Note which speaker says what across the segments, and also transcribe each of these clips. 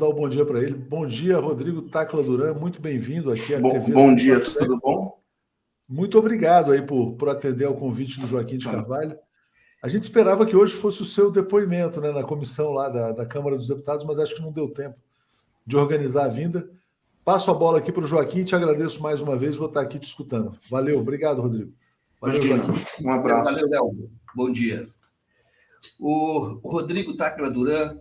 Speaker 1: Dar um bom dia para ele. Bom dia, Rodrigo Tacla Duran. Muito bem-vindo aqui à TV
Speaker 2: Bom dia,
Speaker 1: 247.
Speaker 2: tudo bom?
Speaker 1: Muito obrigado aí por atender ao convite do Joaquim de Carvalho. A gente esperava que hoje fosse o seu depoimento, né, na comissão lá da Câmara dos Deputados, mas acho que não deu tempo de organizar a vinda. Passo a bola aqui para o Joaquim, te agradeço mais uma vez, vou estar aqui te escutando. Valeu, obrigado, Rodrigo. Valeu,
Speaker 2: Imagina,
Speaker 1: Joaquim.
Speaker 2: um abraço.
Speaker 3: Valeu, Léo. Bom dia. O Rodrigo Tacla Duran,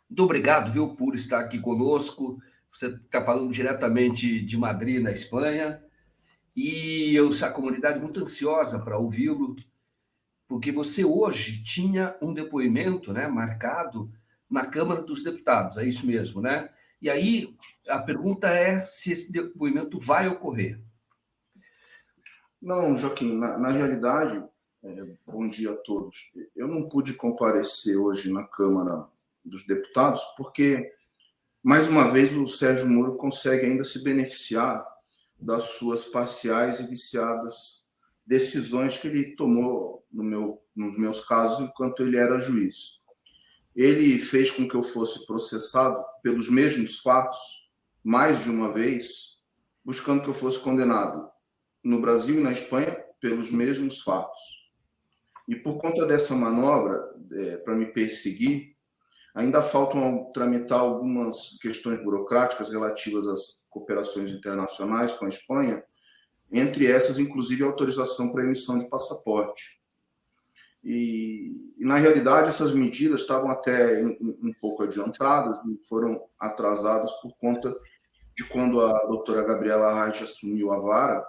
Speaker 3: muito obrigado, viu, por estar aqui conosco. Você está falando diretamente de Madrid, na Espanha, e a comunidade muito ansiosa para ouvi-lo, porque você hoje tinha um depoimento, né, marcado na Câmara dos Deputados, é isso mesmo, né? E aí a pergunta é se esse depoimento vai ocorrer.
Speaker 2: Não, Joaquim, na realidade, bom dia a todos. Eu não pude comparecer hoje na Câmara dos Deputados porque, mais uma vez, o Sérgio Moro consegue ainda se beneficiar das suas parciais e viciadas decisões que ele tomou nos meus casos enquanto ele era juiz. Ele fez com que eu fosse processado pelos mesmos fatos, mais de uma vez, buscando que eu fosse condenado no Brasil e na Espanha pelos mesmos fatos. E por conta dessa manobra, para me perseguir, ainda faltam tramitar algumas questões burocráticas relativas às cooperações internacionais com a Espanha, entre essas, inclusive, a autorização para emissão de passaporte. E na realidade, essas medidas estavam até um pouco adiantadas e foram atrasadas por conta de quando a doutora Gabriela Arraes assumiu a vara,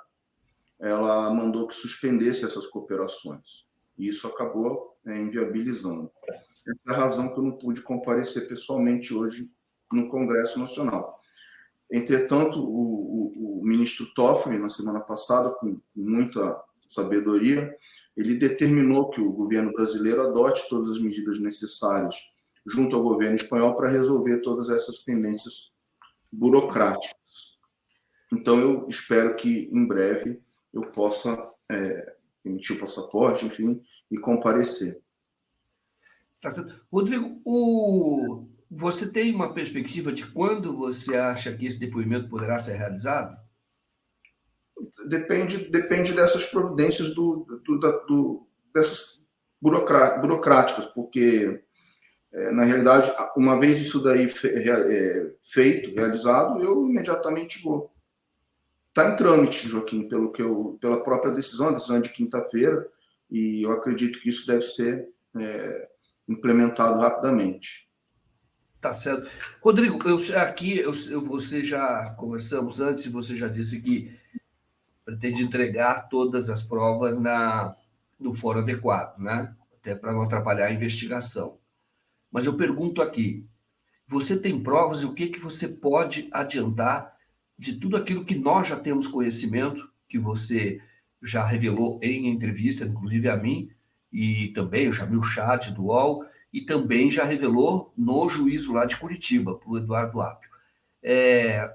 Speaker 2: ela mandou que suspendesse essas cooperações. E isso acabou inviabilizando. Essa é a razão que eu não pude comparecer pessoalmente hoje no Congresso Nacional. Entretanto, o ministro Toffoli, na semana passada, com muita sabedoria, ele determinou que o governo brasileiro adote todas as medidas necessárias junto ao governo espanhol para resolver todas essas pendências burocráticas. Então, eu espero que, em breve, eu possa emitir o passaporte, enfim, e comparecer.
Speaker 3: Rodrigo, você tem uma perspectiva de quando você acha que esse depoimento poderá ser realizado?
Speaker 2: Depende dessas providências dessas burocráticas, porque, na realidade, uma vez isso daí feito, realizado, eu imediatamente vou. Está em trâmite, Joaquim, pela própria decisão, a decisão de quinta-feira, e eu acredito que isso deve ser implementado rapidamente.
Speaker 3: Tá certo. Rodrigo, você já conversamos antes e você já disse que pretende entregar todas as provas no foro adequado, né? Até para não atrapalhar a investigação. Mas eu pergunto aqui, você tem provas e o que você pode adiantar de tudo aquilo que nós já temos conhecimento, que você já revelou em entrevista, inclusive a mim, e também o Jamil Chat do UOL, e também já revelou no juízo lá de Curitiba, para o Eduardo Apio.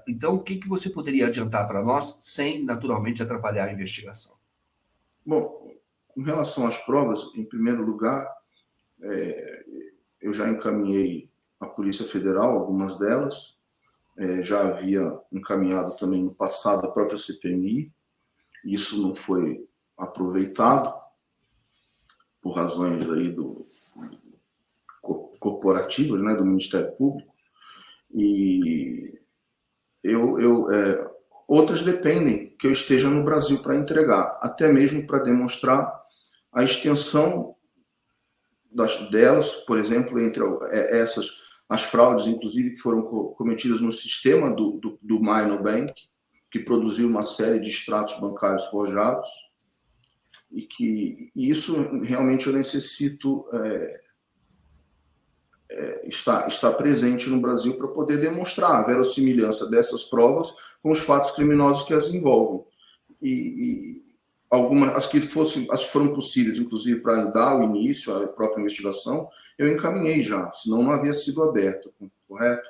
Speaker 3: Então, o que você poderia adiantar para nós, sem, naturalmente, atrapalhar a investigação?
Speaker 2: Bom, em relação às provas, em primeiro lugar, eu já encaminhei à Polícia Federal algumas delas, já havia encaminhado também no passado a própria CPMI, isso não foi aproveitado por razões aí corporativas, né, do Ministério Público, e outras dependem que eu esteja no Brasil para entregar, até mesmo para demonstrar a extensão delas, por exemplo, entre as fraudes, inclusive, que foram cometidas no sistema do Minobank, que produziu uma série de extratos bancários forjados, e que isso realmente eu necessito estar presente no Brasil para poder demonstrar a verossimilhança dessas provas com os fatos criminosos que as envolvem. E algumas, as que foram possíveis, inclusive, para dar o início à própria investigação, eu encaminhei já, senão não havia sido aberto, correto?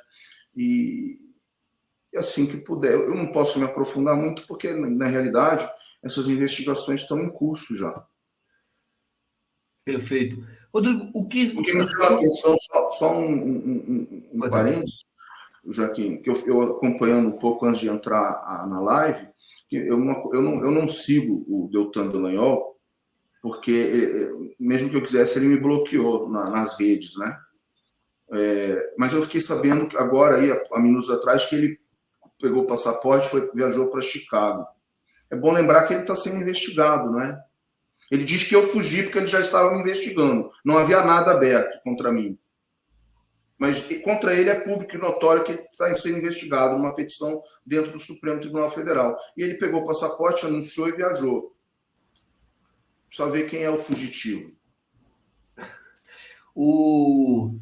Speaker 2: E assim que puder, eu não posso me aprofundar muito, porque, na realidade, essas investigações estão em curso já.
Speaker 3: Perfeito. Rodrigo, o que...
Speaker 2: Porque me chama a atenção, só um parênteses, Joaquim, que eu acompanhando um pouco antes de entrar na live, que eu não sigo o Deltan Dallagnol, porque mesmo que eu quisesse, ele me bloqueou nas redes, né? Mas eu fiquei sabendo agora, aí, há minutos atrás, que ele pegou o passaporte e viajou para Chicago. É bom lembrar que ele está sendo investigado, né? Ele diz que eu fugi porque ele já estava me investigando. Não havia nada aberto contra mim. Mas contra ele é público e notório que ele está sendo investigado numa petição dentro do Supremo Tribunal Federal. E ele pegou o passaporte, anunciou e viajou. Só ver quem é o fugitivo.
Speaker 3: O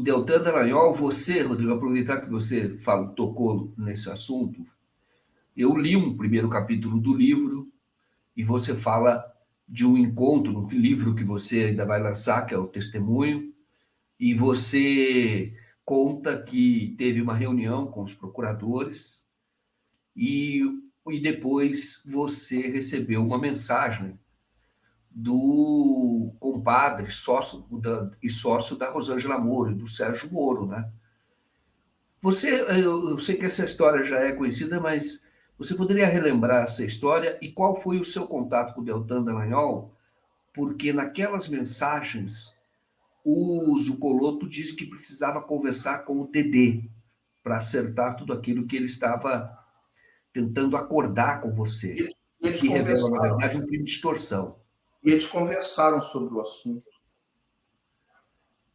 Speaker 3: Deltan Dallagnol, você, Rodrigo, aproveitar que você tocou nesse assunto, eu li um primeiro capítulo do livro e você fala de um encontro, um livro que você ainda vai lançar, que é o Testemunho, e você conta que teve uma reunião com os procuradores e depois você recebeu uma mensagem do compadre, sócio da Rosângela Moro, do Sérgio Moro, né? Eu sei que essa história já é conhecida, mas você poderia relembrar essa história e qual foi o seu contato com o Deltan Dallagnol? Porque naquelas mensagens o Zuccolotto disse que precisava conversar com o TD para acertar tudo aquilo que ele estava tentando acordar com você.
Speaker 2: E
Speaker 3: que revela, na verdade, um crime de extorsão.
Speaker 2: E eles conversaram sobre o assunto.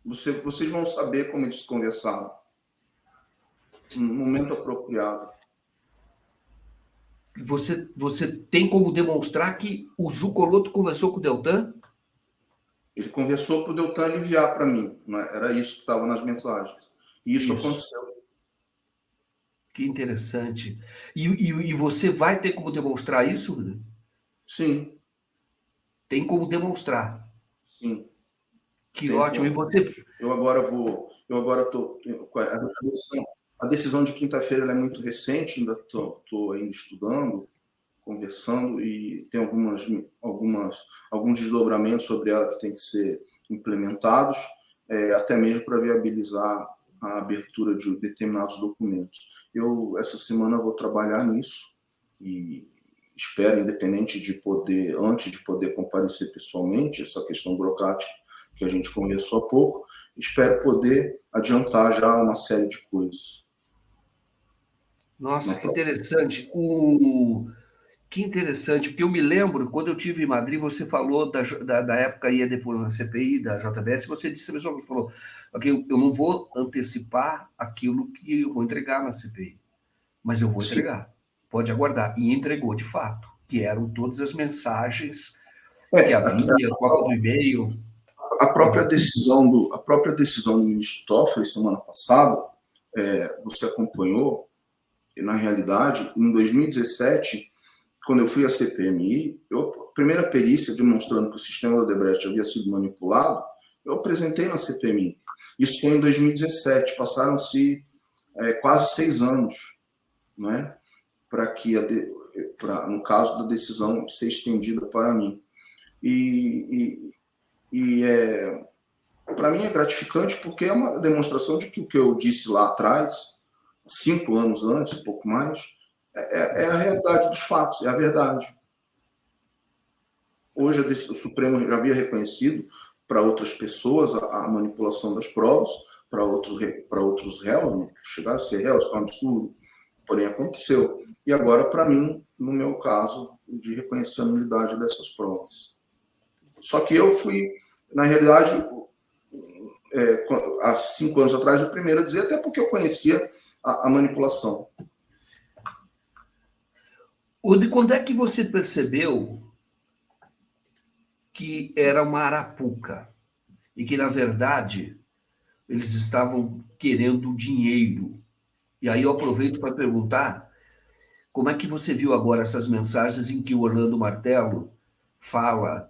Speaker 2: Vocês vão saber como eles conversaram. No momento apropriado.
Speaker 3: Você tem como demonstrar que o Zuccolotto conversou com o Deltan?
Speaker 2: Ele conversou para o Deltan enviar para mim. Né? Era isso que estava nas mensagens. E isso aconteceu.
Speaker 3: Que interessante. E você vai ter como demonstrar isso, Rodrigo?
Speaker 2: Sim.
Speaker 3: Tem como demonstrar.
Speaker 2: Sim.
Speaker 3: Que ótimo. E você...
Speaker 2: Eu agora estou... A decisão de quinta-feira é muito recente, ainda estou ainda estudando, conversando, e tem alguns desdobramentos sobre ela que têm que ser implementados, até mesmo para viabilizar a abertura de determinados documentos. Eu, essa semana, vou trabalhar nisso e espero, independente de poder, antes de poder comparecer pessoalmente, essa questão burocrática que a gente conversou há pouco, espero poder adiantar já uma série de coisas.
Speaker 3: Nossa, que interessante. Que interessante, porque eu me lembro, quando eu estive em Madrid, você falou da época, ia depois na CPI, da JBS, você disse a mesma coisa, falou, okay, eu não vou antecipar aquilo que eu vou entregar na CPI, mas eu vou entregar, pode aguardar. E entregou, de fato, que eram todas as mensagens que havia, qual do e-mail.
Speaker 2: A própria decisão do ministro Toffoli, semana passada, você acompanhou, na realidade, em 2017, quando eu fui à CPMI, a primeira perícia demonstrando que o sistema da Odebrecht havia sido manipulado, eu apresentei na CPMI. Isso foi em 2017, passaram-se quase 6 anos, né, para que, no caso da decisão, ser estendida para mim. Para mim é gratificante porque é uma demonstração de que o que eu disse lá atrás, 5 anos antes, pouco mais, é a realidade dos fatos, é a verdade. Hoje o Supremo já havia reconhecido para outras pessoas a manipulação das provas, para outros réus, né? Chegaram a ser réus, que é um absurdo, porém aconteceu. E agora, para mim, no meu caso, de reconhecer a nulidade dessas provas. Só que eu fui, na realidade, há 5 anos atrás, o primeiro a dizer, até porque eu conhecia a manipulação.
Speaker 3: De quando é que você percebeu que era uma arapuca e que, na verdade, eles estavam querendo dinheiro? E aí eu aproveito para perguntar como é que você viu agora essas mensagens em que o Orlando Martello fala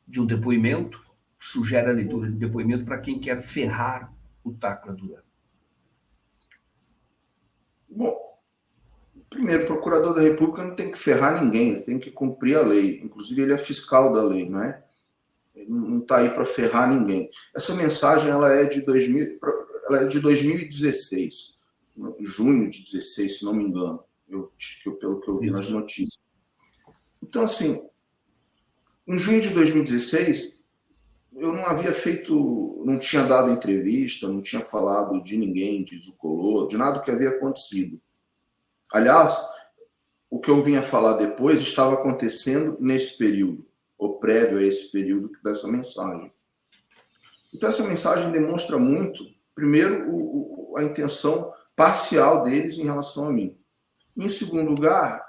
Speaker 3: de um depoimento, sugere a leitura de depoimento para quem quer ferrar o Tacla Duran?
Speaker 2: Bom, primeiro, o procurador da República não tem que ferrar ninguém, ele tem que cumprir a lei. Inclusive, ele é fiscal da lei, não é? Ele não está aí para ferrar ninguém. Essa mensagem ela é de 2016. junho de 16, se não me engano, pelo que eu vi nas notícias. Então, assim, em junho de 2016, eu não havia feito, não tinha dado entrevista, não tinha falado de ninguém, de Zuccolotto, de nada que havia acontecido. Aliás, o que eu vinha falar depois estava acontecendo nesse período, ou prévio a esse período dessa mensagem. Então, essa mensagem demonstra muito, primeiro, a intenção parcial deles em relação a mim. Em segundo lugar,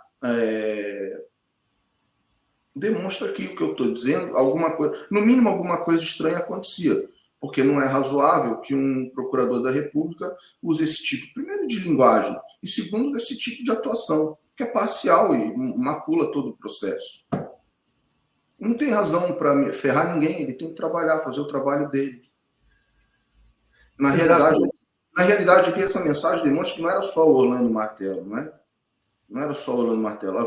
Speaker 2: demonstra que o que eu estou dizendo, alguma coisa, no mínimo alguma coisa estranha acontecia, porque não é razoável que um procurador da República use esse tipo, primeiro, de linguagem, e segundo, desse tipo de atuação, que é parcial e macula todo o processo. Não tem razão para ferrar ninguém, ele tem que trabalhar, fazer o trabalho dele. Na realidade, aqui essa mensagem demonstra que não era só o Orlando Martello, não é? Não era só o Orlando Martello,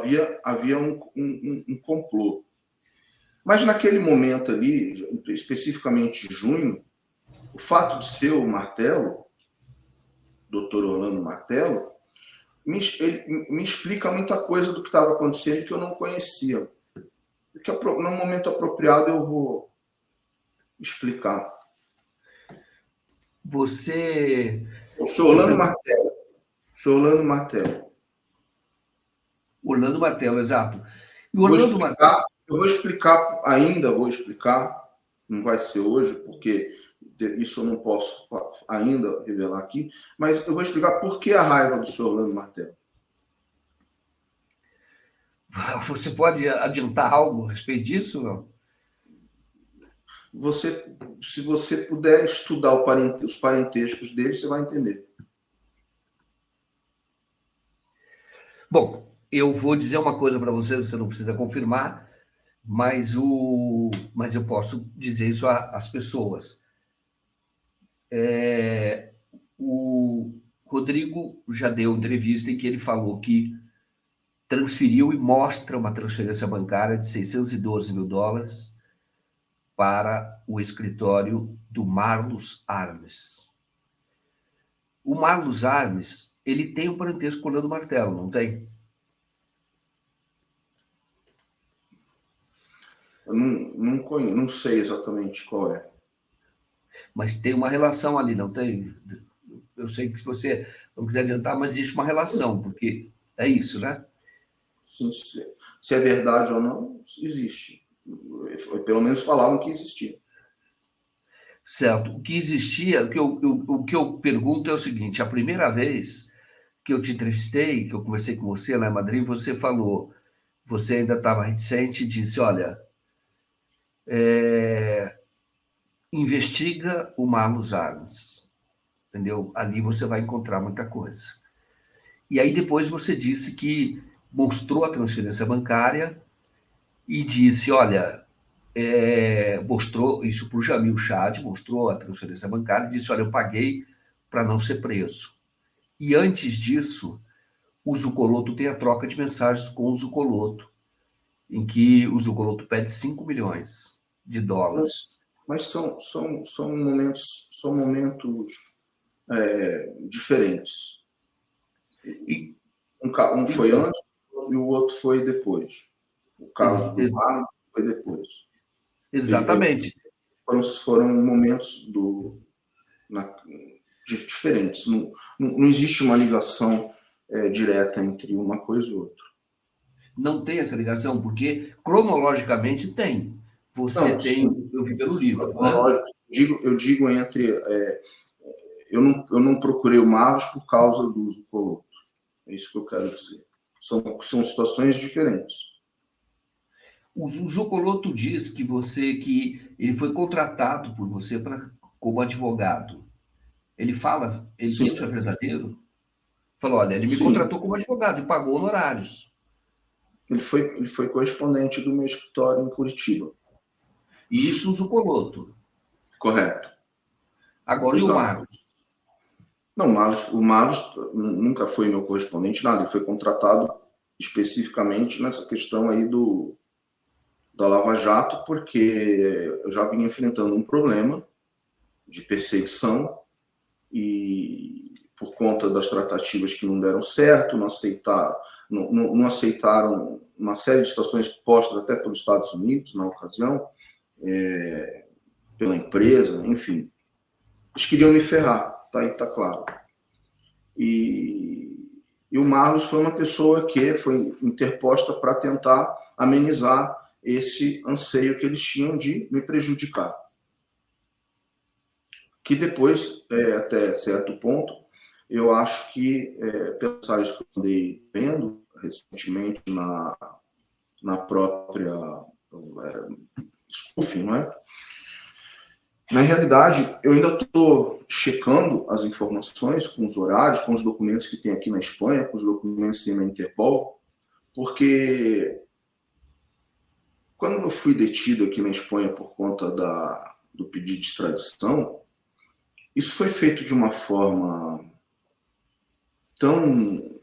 Speaker 2: havia um complô. Mas naquele momento ali, especificamente em junho, o fato de ser o Martello, doutor Orlando Martello, me explica muita coisa do que estava acontecendo que eu não conhecia. Porque no momento apropriado eu vou explicar.
Speaker 3: Você...
Speaker 2: O senhor Orlando Martello. O senhor Orlando Martello.
Speaker 3: Orlando Martello, exato. E o Orlando Martello...
Speaker 2: Eu vou explicar, não vai ser hoje, porque isso eu não posso ainda revelar aqui, mas eu vou explicar por que a raiva do senhor Orlando Martello.
Speaker 3: Você pode adiantar algo a respeito disso, não?
Speaker 2: Se você puder estudar os parentescos dele, você vai entender.
Speaker 3: Bom, eu vou dizer uma coisa para você não precisa confirmar, mas eu posso dizer isso às pessoas. O Rodrigo já deu entrevista em que ele falou que transferiu e mostra uma transferência bancária de $612 mil para o escritório do Marlos Armes. O Marlos Armes, ele tem um parentesco com o Orlando Martello, não tem?
Speaker 2: Eu não sei exatamente qual é.
Speaker 3: Mas tem uma relação ali, não tem? Eu sei que se você não quiser adiantar, mas existe uma relação, porque é isso, né?
Speaker 2: Sim, se é verdade ou não, existe. Pelo menos falavam que existia.
Speaker 3: Certo. O que existia, o que eu pergunto é o seguinte: a primeira vez que eu te entrevistei, que eu conversei com você lá em Madrid, você falou, você ainda estava reticente e disse, olha, investiga o Marlos Armes, entendeu? Ali você vai encontrar muita coisa. E aí depois você disse que mostrou a transferência bancária e disse, olha, mostrou isso para o Jamil Chad, mostrou a transferência bancária e disse, olha, eu paguei para não ser preso. E antes disso, o Zuccolotto tem a troca de mensagens com o Zuccolotto, em que o Zuccolotto pede $5 milhões.
Speaker 2: Mas são momentos diferentes. Um foi antes e o outro foi depois. O caso do Marlon foi depois.
Speaker 3: Exatamente.
Speaker 2: Foram momentos diferentes. Não existe uma ligação direta entre uma coisa e outra.
Speaker 3: Não tem essa ligação, porque cronologicamente tem. Você tem, eu vi pelo livro. Né?
Speaker 2: Eu digo entre. Eu não procurei o Marlos por causa do Zuccolotto. É isso que eu quero dizer. São situações diferentes.
Speaker 3: O Zuccolotto diz que ele foi contratado por você como advogado. Ele fala, isso é verdadeiro? Falou, olha, ele me contratou como advogado e pagou honorários.
Speaker 2: Ele foi correspondente do meu escritório em Curitiba.
Speaker 3: E isso o Zuccolotto.
Speaker 2: Correto.
Speaker 3: Agora, exato. E o Marlos?
Speaker 2: Não, o Marlos nunca foi meu correspondente, nada. Ele foi contratado especificamente nessa questão aí da Lava Jato, porque eu já vinha enfrentando um problema de perseguição e por conta das tratativas que não deram certo, não aceitaram uma série de situações postas até pelos Estados Unidos na ocasião, pela empresa, enfim. Eles queriam me ferrar, tá aí, tá claro. E o Marlos foi uma pessoa que foi interposta para tentar amenizar esse anseio que eles tinham de me prejudicar. Que depois, até certo ponto, eu acho que, pelas mensagens que eu andei vendo recentemente na própria spoofing, não é? Na realidade, eu ainda estou checando as informações com os horários, com os documentos que tem aqui na Espanha, com os documentos que tem na Interpol, porque quando eu fui detido aqui na Espanha por conta do pedido de extradição, isso foi feito de uma forma tão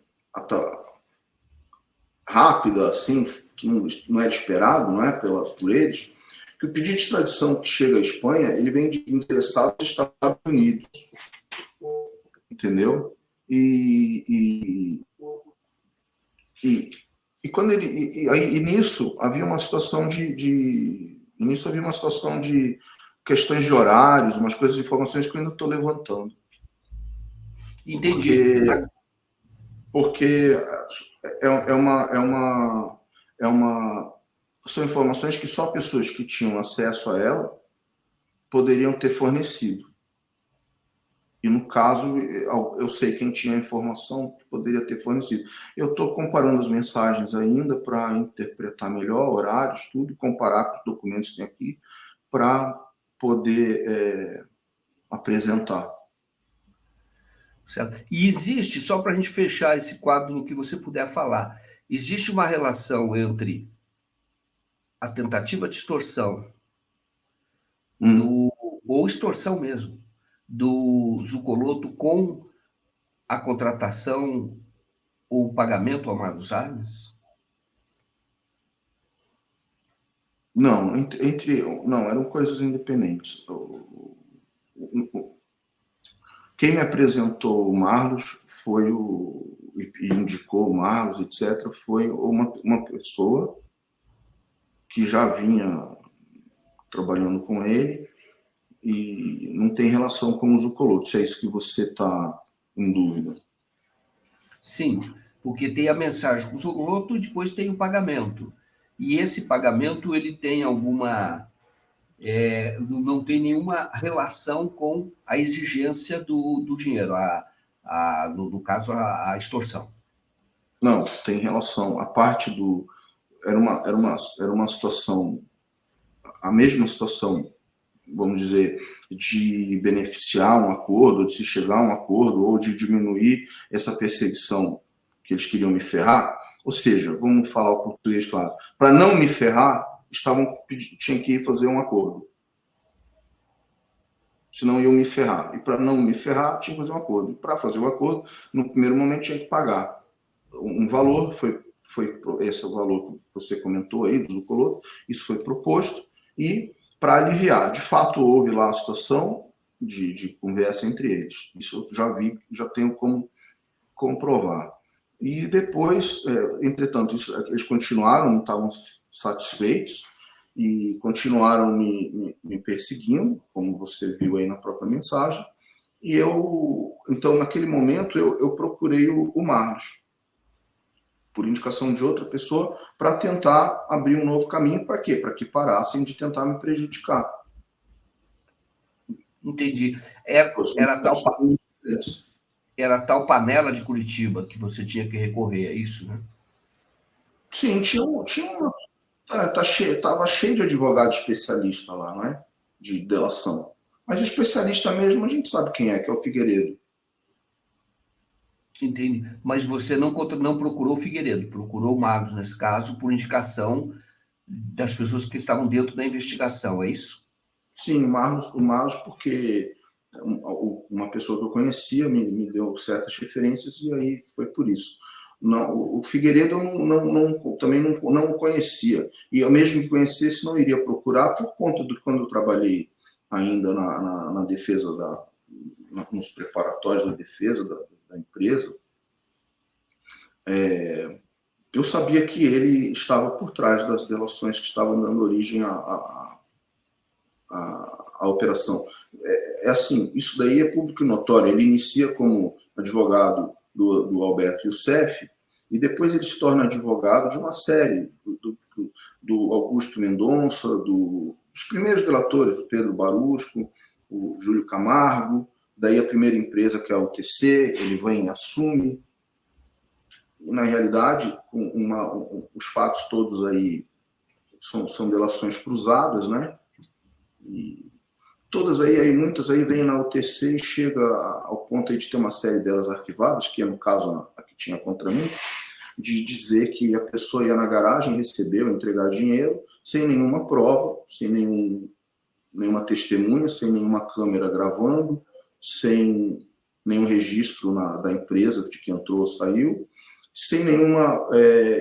Speaker 2: rápida, assim, que não era esperado, não é, por eles, que o pedido de extradição que chega à Espanha, ele vem de interessados dos Estados Unidos, entendeu? E quando nisso havia uma situação de questões de horários, umas coisas de informações que eu ainda estou levantando.
Speaker 3: Entendi.
Speaker 2: Porque são informações que só pessoas que tinham acesso a ela poderiam ter fornecido. E, no caso, eu sei quem tinha a informação que poderia ter fornecido. Eu estou comparando as mensagens ainda para interpretar melhor horários, tudo, comparar com os documentos que tem aqui, para poder apresentar.
Speaker 3: Certo. E existe, só para a gente fechar esse quadro no que você puder falar, existe uma relação entre a tentativa de extorsão, ou extorsão mesmo, do Zucoloto com a contratação ou o pagamento ao Marlos Arnes?
Speaker 2: Não, não, eram coisas independentes. Quem me apresentou o Marlos foi e indicou o Marlos, etc., foi uma pessoa que já vinha trabalhando com ele e não tem relação com o Zucoloto, se é isso que você está em dúvida.
Speaker 3: Sim, porque tem a mensagem com o Zucoloto e depois tem o pagamento. E esse pagamento ele tem alguma... não tem nenhuma relação com a exigência do dinheiro, no caso, a extorsão.
Speaker 2: Não, tem relação. A parte do... Era uma situação, a mesma situação, vamos dizer, de beneficiar um acordo, de se chegar a um acordo, ou de diminuir essa perseguição que eles queriam me ferrar. Ou seja, vamos falar o português claro, para não me ferrar, tinham que ir fazer um acordo. Senão iam me ferrar. E para não me ferrar, tinha que fazer um acordo. Para fazer o acordo, no primeiro momento tinha que pagar um valor, foi esse o valor que você comentou aí, do Zucoloto, isso foi proposto, e para aliviar, de fato houve lá a situação de conversa entre eles. Isso eu já vi, já tenho como comprovar. E depois, entretanto, eles continuaram, não estavam satisfeitos, e continuaram me perseguindo, como você viu aí na própria mensagem, e então, naquele momento, eu procurei o Marlos, por indicação de outra pessoa, para tentar abrir um novo caminho. Para quê? Para que parassem de tentar me prejudicar.
Speaker 3: Entendi. Era tal panela de Curitiba que você tinha que recorrer, é isso, né?
Speaker 2: Sim, estava cheio de advogado especialista lá, não é? De delação. Mas o especialista mesmo, a gente sabe quem é, que é o Figueiredo.
Speaker 3: Entendi. Mas você não procurou o Figueiredo, procurou o Marlos, nesse caso, por indicação das pessoas que estavam dentro da investigação, é isso?
Speaker 2: Sim, o Marlos porque uma pessoa que eu conhecia me deu certas referências e aí foi por isso. Não, o Figueiredo eu também não conhecia. E eu mesmo que conhecesse, não iria procurar por conta de quando eu trabalhei ainda na defesa nos preparatórios da defesa da empresa, eu sabia que ele estava por trás das delações que estavam dando origem à operação. Assim, isso daí é público e notório. Ele inicia como advogado do Alberto Youssef e depois ele se torna advogado de uma série do Augusto Mendonça, dos primeiros delatores, o Pedro Barusco, o Júlio Camargo, daí a primeira empresa, que é a UTC, ele vem e assume. E, na realidade, os fatos todos aí são delações cruzadas, né? E todas aí, muitas aí vêm na UTC e chega ao ponto aí de ter uma série delas arquivadas, que é, no caso, a que tinha contra mim, de dizer que a pessoa ia na garagem, recebeu, entregar dinheiro, sem nenhuma prova, sem nenhuma testemunha, sem nenhuma câmera gravando, sem nenhum registro da empresa de que entrou ou saiu, sem nenhuma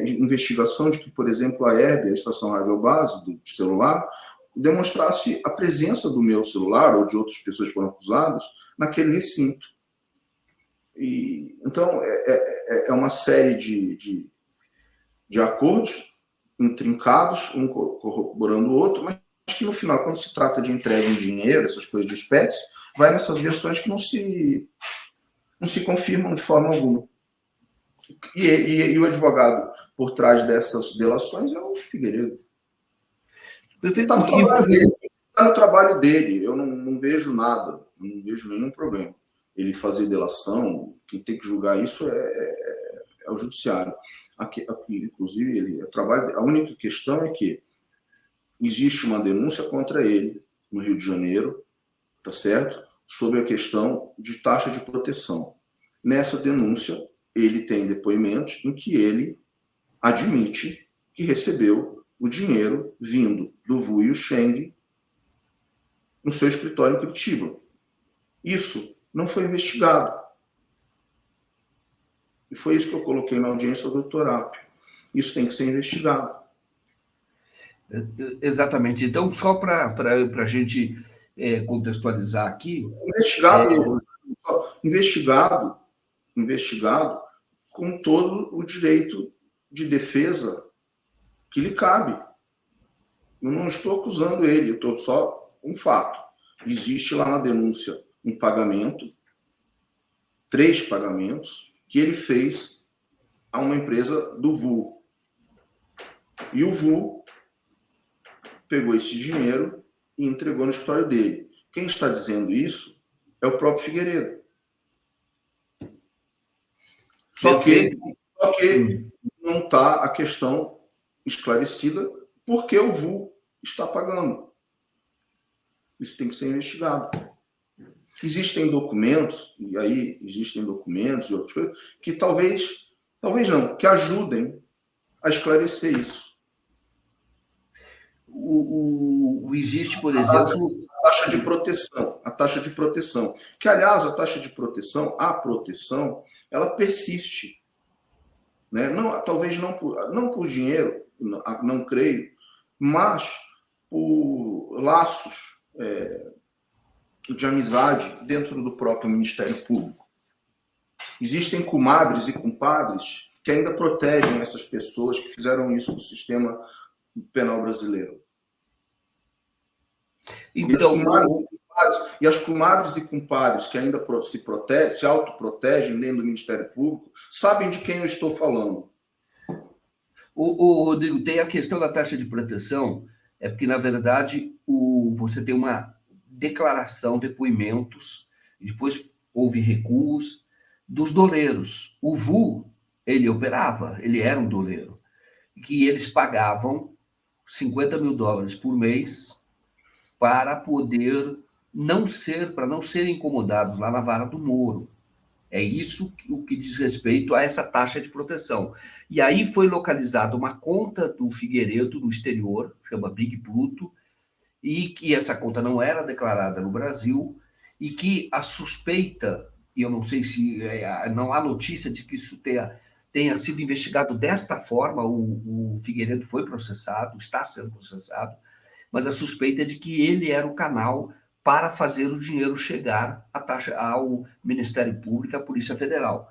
Speaker 2: investigação de que, por exemplo, a Herb, a estação radiobase do celular, demonstrasse a presença do meu celular ou de outras pessoas que foram acusadas naquele recinto. Então, é uma série de acordos intrincados, um corroborando o outro, mas que no final, quando se trata de entrega em dinheiro, essas coisas de espécie, vai nessas versões que não se confirmam de forma alguma. E o advogado por trás dessas delações é o Figueiredo. Está no trabalho dele. Eu não vejo nada, não vejo nenhum problema. Ele fazer delação, quem tem que julgar isso é o judiciário. Aqui, inclusive, a única questão é que existe uma denúncia contra ele no Rio de Janeiro, tá certo? Sobre a questão de taxa de proteção. Nessa denúncia, ele tem depoimentos em que ele admite que recebeu o dinheiro vindo do Vu Yusheng no seu escritório em Curitiba. Isso não foi investigado. E foi isso que eu coloquei na audiência do doutorado. Isso tem que ser investigado.
Speaker 3: Exatamente. Então, só para a gente contextualizar aqui...
Speaker 2: Investigado com todo o direito de defesa que lhe cabe. Eu não estou acusando ele, eu estou só um fato. Existe lá na denúncia um pagamento, 3 pagamentos, que ele fez a uma empresa do VU. E o VU pegou esse dinheiro e entregou no escritório dele. Quem está dizendo isso é o próprio Figueiredo. Só que não está a questão esclarecida porque o VU está pagando. Isso tem que ser investigado. Existem documentos, e outras coisas, que talvez não, que ajudem a esclarecer isso.
Speaker 3: Existe, por exemplo...
Speaker 2: A taxa de proteção. Que, aliás, a taxa de proteção, ela persiste. Né? Não, talvez não por dinheiro, não creio, mas por laços de amizade dentro do próprio Ministério Público. Existem comadres e compadres que ainda protegem essas pessoas que fizeram isso no sistema penal brasileiro. Então, e as comadres e compadres que ainda se autoprotegem dentro do Ministério Público sabem de quem eu estou falando.
Speaker 3: Rodrigo, tem a questão da taxa de proteção, porque, na verdade, você tem uma declaração, depoimentos, e depois houve recuos dos doleiros. O VU, ele operava, ele era um doleiro, que eles pagavam $50 mil por mês para poder não serem incomodados lá na vara do Moro. É isso o que diz respeito a essa taxa de proteção. E aí foi localizada uma conta do Figueiredo no exterior, chama Big Pluto, e que essa conta não era declarada no Brasil, e que a suspeita, e eu não sei se não há notícia de que isso tenha sido investigado desta forma, o Figueiredo foi processado, está sendo processado, mas a suspeita é de que ele era o canal para fazer o dinheiro chegar ao Ministério Público, à Polícia Federal.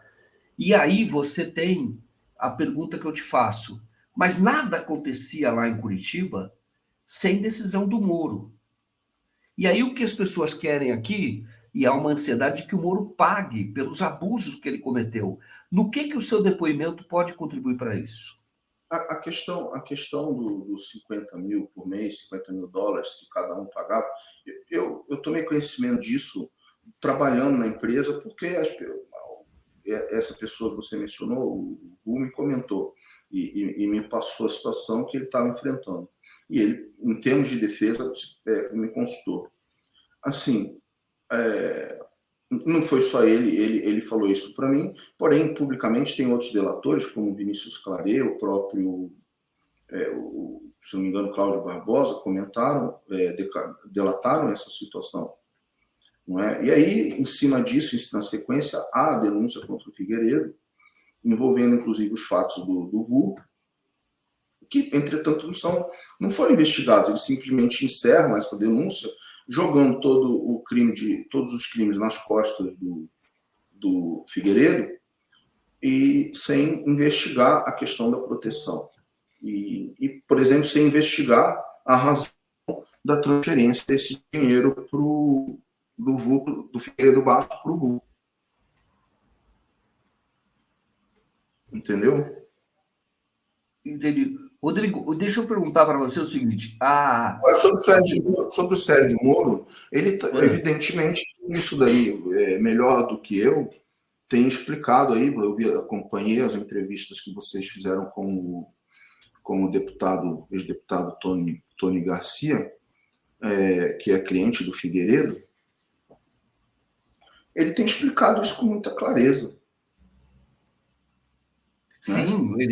Speaker 3: E aí você tem a pergunta que eu te faço, mas nada acontecia lá em Curitiba sem decisão do Moro. E aí o que as pessoas querem aqui, e há uma ansiedade de que o Moro pague pelos abusos que ele cometeu. No que o seu depoimento pode contribuir para isso?
Speaker 2: A questão dos 50 mil por mês, 50 mil dólares que cada um pagava, eu tomei conhecimento disso trabalhando na empresa, porque essa pessoa que você mencionou, o Gu, me comentou e me passou a situação que ele estava enfrentando. E ele, em termos de defesa, me consultou. Assim, não foi só ele falou isso para mim, porém, publicamente, tem outros delatores, como Vinícius Claret, o próprio, se não me engano, Cláudio Barbosa, comentaram, delataram essa situação. Não é? E aí, em cima disso, na sequência, há a denúncia contra o Figueiredo, envolvendo, inclusive, os fatos do Gu, que, entretanto, não foram investigados. Eles simplesmente encerram essa denúncia, jogando todos os crimes nas costas do Figueiredo e sem investigar a questão da proteção. E, por exemplo, sem investigar a razão da transferência desse dinheiro do Figueiredo Baixo para o Gu. Entendeu?
Speaker 3: Entendi. Rodrigo, deixa eu perguntar para você o seguinte.
Speaker 2: Sobre o Sérgio Moro, ele, evidentemente, isso daí é melhor do que eu, tem explicado aí, eu acompanhei as entrevistas que vocês fizeram com o ex-deputado Tony Garcia, que é cliente do Figueiredo. Ele tem explicado isso com muita clareza.
Speaker 3: Sim,
Speaker 2: né?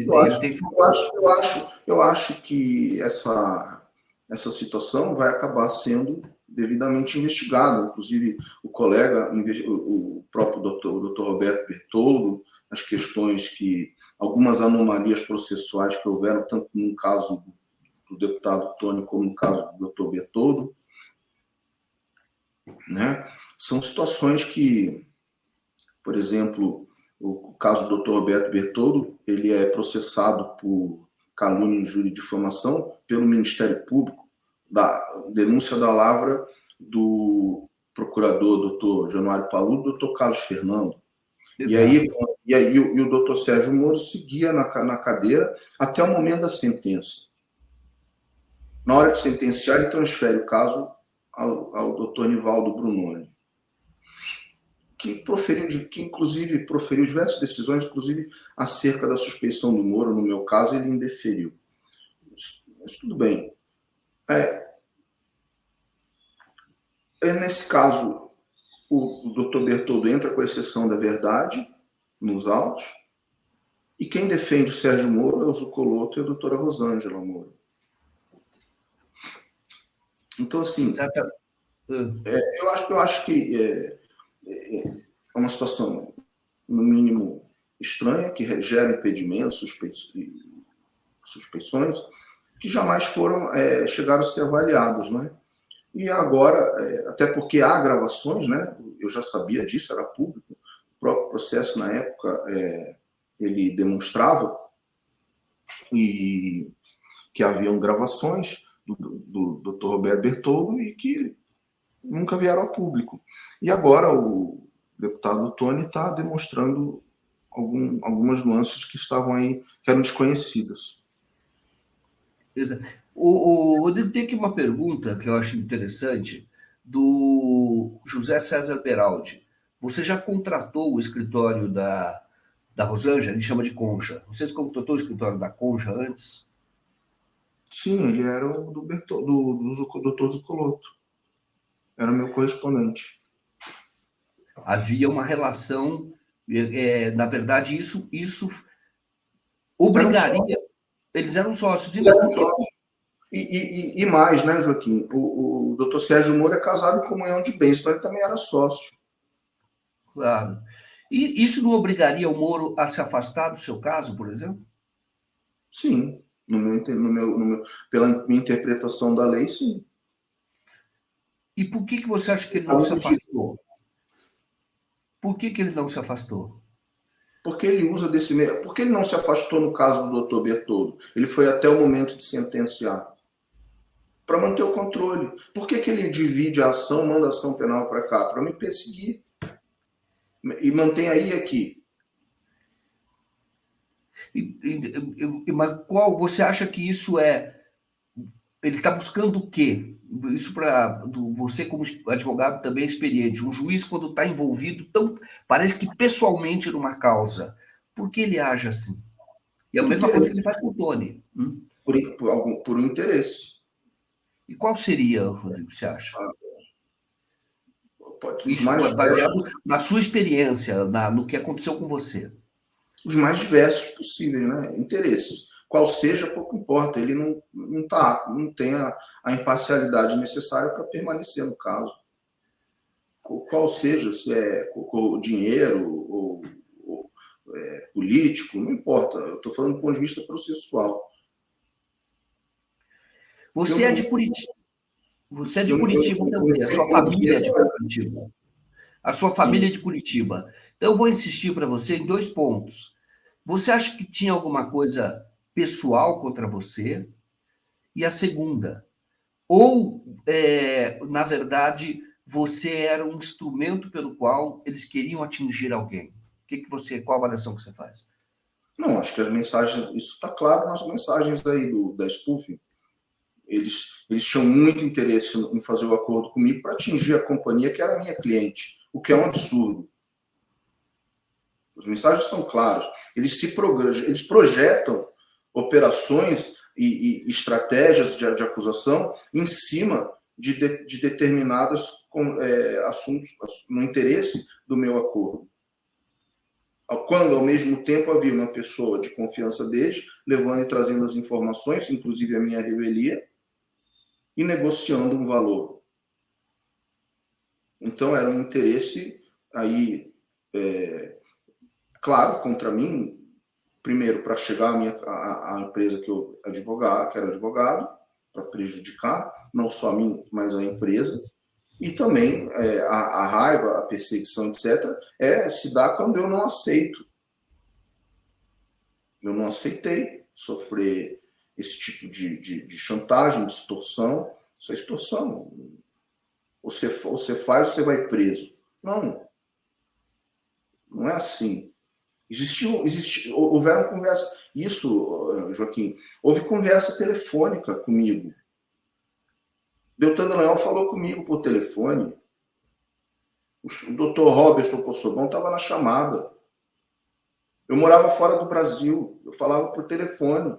Speaker 2: Eu acho que essa situação vai acabar sendo devidamente investigada. Inclusive, o colega, o próprio doutor Roberto Bertoldo, as questões algumas anomalias processuais que houveram, tanto no caso do deputado Tony como no caso do doutor Bertoldo, né? São situações que, por exemplo, o caso do Dr. Roberto Bertoldo, ele é processado por calúnia, injúria e difamação pelo Ministério Público, da denúncia da lavra do procurador Dr. Januário Paludo e Dr. Carlos Fernando. Exato. E aí o Dr. Sérgio Moro seguia na cadeira até o momento da sentença. Na hora de sentenciar, ele transfere o caso ao Dr. Nivaldo Brunoni, que inclusive proferiu diversas decisões, inclusive acerca da suspeição do Moro. No meu caso, ele indeferiu. Mas tudo bem. Nesse caso, o doutor Bertoldo entra com a exceção da verdade nos autos, e quem defende o Sérgio Moro é o Zucoloto e a doutora Rosângela Moro. Então, assim, eu acho que é uma situação, no mínimo, estranha, que gera impedimentos, suspeições, que jamais chegaram a ser avaliadas, né? E agora, até porque há gravações, né? Eu já sabia disso, era público. O próprio processo, na época, ele demonstrava que haviam gravações do Dr. Roberto Bertoldo e que nunca vieram ao público. E agora o deputado Tony está demonstrando algumas nuances que estavam aí, que eram desconhecidas.
Speaker 3: Rodrigo, tem aqui uma pergunta que eu acho interessante, do José César Beraldi. Você já contratou o escritório da Rosângela? Ele chama de Concha. Você contratou o escritório da Concha antes?
Speaker 2: Sim, ele era o do Dr. Zucoloto. Era o meu correspondente.
Speaker 3: Havia uma relação, na verdade, isso obrigaria. Eles eram sócios.
Speaker 2: E mais, né, Joaquim? O doutor Sérgio Moro é casado em comunhão de bens, então ele também era sócio.
Speaker 3: Claro. E isso não obrigaria o Moro a se afastar do seu caso, por exemplo?
Speaker 2: Sim. Pela minha interpretação da lei, sim.
Speaker 3: E por que você acha que ele não se afastou? Por que ele não se afastou?
Speaker 2: Porque ele usa desse meio. Por que ele não se afastou no caso do doutor Bertoldo? Ele foi até o momento de sentenciar. Para manter o controle. Por que ele divide a ação, manda a ação penal para cá? Para me perseguir. E mantém aí e aqui.
Speaker 3: Mas qual você acha que isso é? Ele está buscando o quê? Isso para você, como advogado também experiente, um juiz, quando está envolvido, parece que pessoalmente numa causa. Por que ele age assim? E é a mesma coisa que ele faz com o Tony.
Speaker 2: Por um interesse.
Speaker 3: E qual seria, Rodrigo, você acha?
Speaker 2: Isso,
Speaker 3: baseado na sua experiência, no que aconteceu com você.
Speaker 2: Os mais diversos possíveis, né? Interesses. Qual seja, pouco importa. Ele não tem a imparcialidade necessária para permanecer no caso. Qual seja, se é dinheiro ou político, não importa. Eu estou falando do ponto de vista processual.
Speaker 3: Você é de Curitiba. Você é de Curitiba também. A sua família é de Curitiba. A sua família é de Curitiba. Então, eu vou insistir para você em 2 pontos. Você acha que tinha alguma coisa pessoal contra você? E a segunda, ou, na verdade, você era um instrumento pelo qual eles queriam atingir alguém? Qual a avaliação que você faz?
Speaker 2: Não, acho que as mensagens, isso está claro nas mensagens aí da spoofing. Eles tinham muito interesse em fazer o acordo comigo para atingir a companhia que era minha cliente, o que é um absurdo. As mensagens são claras. Eles projetam operações e estratégias de acusação em cima de determinados assuntos no interesse do meu acordo. Quando, ao mesmo tempo, havia uma pessoa de confiança deles, levando e trazendo as informações, inclusive a minha revelia, e negociando um valor. Então, era um interesse aí, claro, contra mim, primeiro, para chegar à empresa que era advogado, para prejudicar, não só a mim, mas a empresa, e também a raiva, a perseguição, etc., se dá quando eu não aceito. Eu não aceitei sofrer esse tipo de chantagem, de extorsão. Isso é extorsão. Você faz, você vai preso. Não. Não é assim. Houveram conversas. Isso, Joaquim, houve conversa telefônica comigo. Deltan Dallagnol falou comigo por telefone. O doutor Robertson Possobon estava na chamada. Eu morava fora do Brasil. Eu falava por telefone.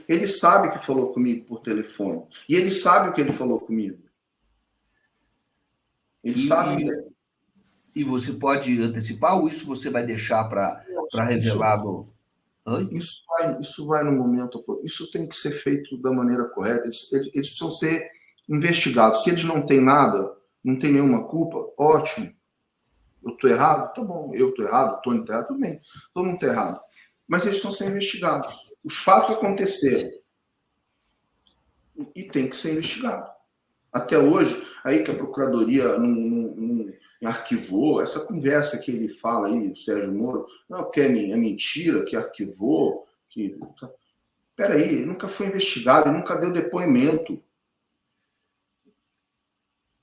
Speaker 2: Ele sabe que falou comigo por telefone. E ele sabe o que ele falou comigo. Ele sabe.
Speaker 3: E você pode antecipar ou isso você vai deixar para revelar no...
Speaker 2: Isso vai no momento. Isso tem que ser feito da maneira correta. Eles precisam ser investigados. Se eles não têm nada, não têm nenhuma culpa, ótimo. Eu estou errado? Tá bom. Eu estou errado, o Tony está errado, tudo bem. Todo mundo está errado. Mas eles estão sendo investigados. Os fatos aconteceram. E tem que ser investigado. Até hoje, aí que a Procuradoria não arquivou, essa conversa que ele fala aí, o Sérgio Moro, não, porque é mentira, que arquivou, que... Peraí, ele nunca foi investigado, ele nunca deu depoimento.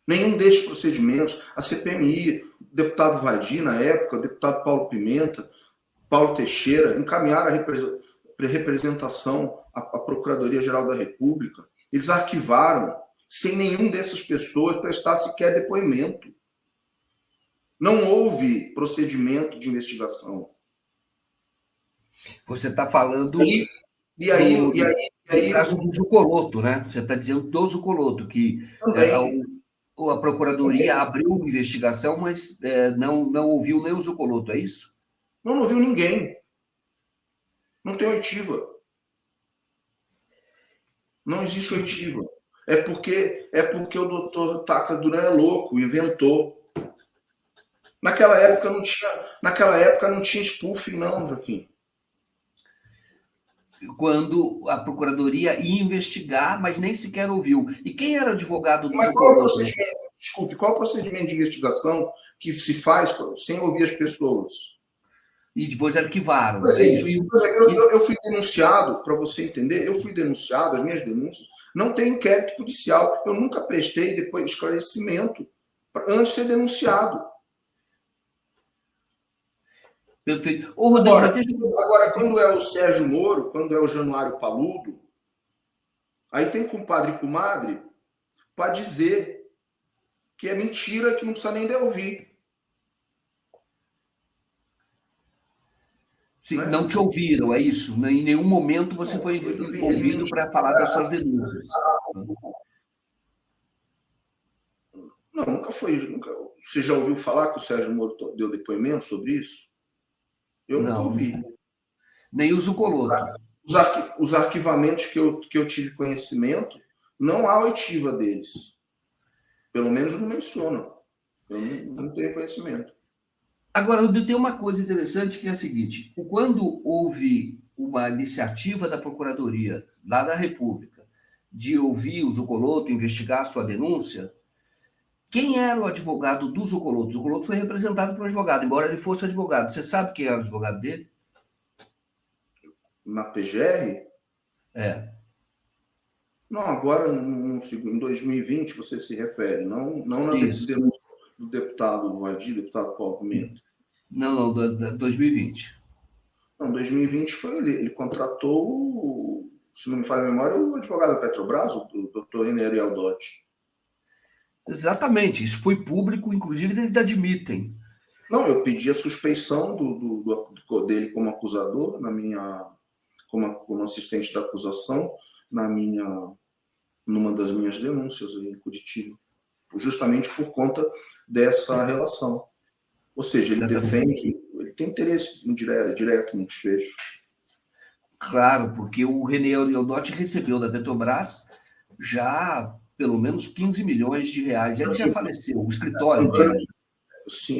Speaker 2: Nenhum desses procedimentos, a CPMI, o deputado Vadir, na época, o deputado Paulo Pimenta, Paulo Teixeira, encaminharam a representação à Procuradoria-Geral da República. Eles arquivaram sem nenhum dessas pessoas prestar sequer depoimento. Não houve procedimento de investigação.
Speaker 3: Você está falando
Speaker 2: do
Speaker 3: caso do Zucoloto, né? Você está dizendo do Zucoloto, que a Procuradoria abriu uma investigação, mas não ouviu nem o Zucoloto, é isso?
Speaker 2: Não ouviu ninguém. Não tem oitiva. Não existe oitiva. É porque o doutor Tacla Duran é louco, inventou. Naquela época não tinha spoofing, não, Joaquim.
Speaker 3: quando a Procuradoria ia investigar, mas nem sequer ouviu. E quem era o advogado do
Speaker 2: Mas qual é o
Speaker 3: Zucoloto?
Speaker 2: procedimento? Desculpe, qual é o procedimento de investigação que se faz sem ouvir as pessoas?
Speaker 3: E depois arquivaram.
Speaker 2: Por
Speaker 3: É isso.
Speaker 2: exemplo, eu fui denunciado, para você entender, eu fui denunciado, as minhas denúncias, não tem inquérito policial. Eu nunca prestei depois esclarecimento antes de ser denunciado.
Speaker 3: Perfeito. Ô, Rodrigo,
Speaker 2: agora, quando é o Sérgio Moro, quando é o Januário Paludo, aí tem compadre e comadre para dizer que é mentira, que não precisa nem de ouvir.
Speaker 3: Sim, né? Não te ouviram, é isso? Em nenhum momento você foi ouvido para falar das suas denúncias.
Speaker 2: Não, nunca foi. Você já ouviu falar que o Sérgio Moro deu depoimento sobre isso? Eu nunca ouvi.
Speaker 3: Nem o Zucoloto.
Speaker 2: Os arquivamentos que eu tive conhecimento, não há oitiva deles. Pelo menos não mencionam. Eu não tenho conhecimento.
Speaker 3: Agora, eu tenho uma coisa interessante que é a seguinte: quando houve uma iniciativa da Procuradoria, lá da República, de ouvir o Zucoloto, investigar a sua denúncia, quem era o advogado do Zucoloto? O Zucoloto foi representado por um advogado, embora ele fosse advogado. Você sabe quem era o advogado dele?
Speaker 2: Na PGR?
Speaker 3: É.
Speaker 2: Não, agora em 2020 você se refere, não na denúncia do deputado Vadir, deputado Paulo Pimenta.
Speaker 3: Não, 2020.
Speaker 2: Não, 2020 foi ele contratou, se não me falha a memória, o advogado da Petrobras, o doutor René Aldotti.
Speaker 3: Exatamente, isso foi público, inclusive eles admitem.
Speaker 2: Não, eu pedi a suspeição dele como acusador, como assistente da acusação, numa das minhas denúncias aí em Curitiba, justamente por conta dessa relação. Ou seja, ele defende, ele tem interesse direto no desfecho.
Speaker 3: Claro, porque o René Aldotti recebeu da Petrobras já pelo menos 15 milhões de reais. Ele já faleceu, o escritório dele.
Speaker 2: Sim,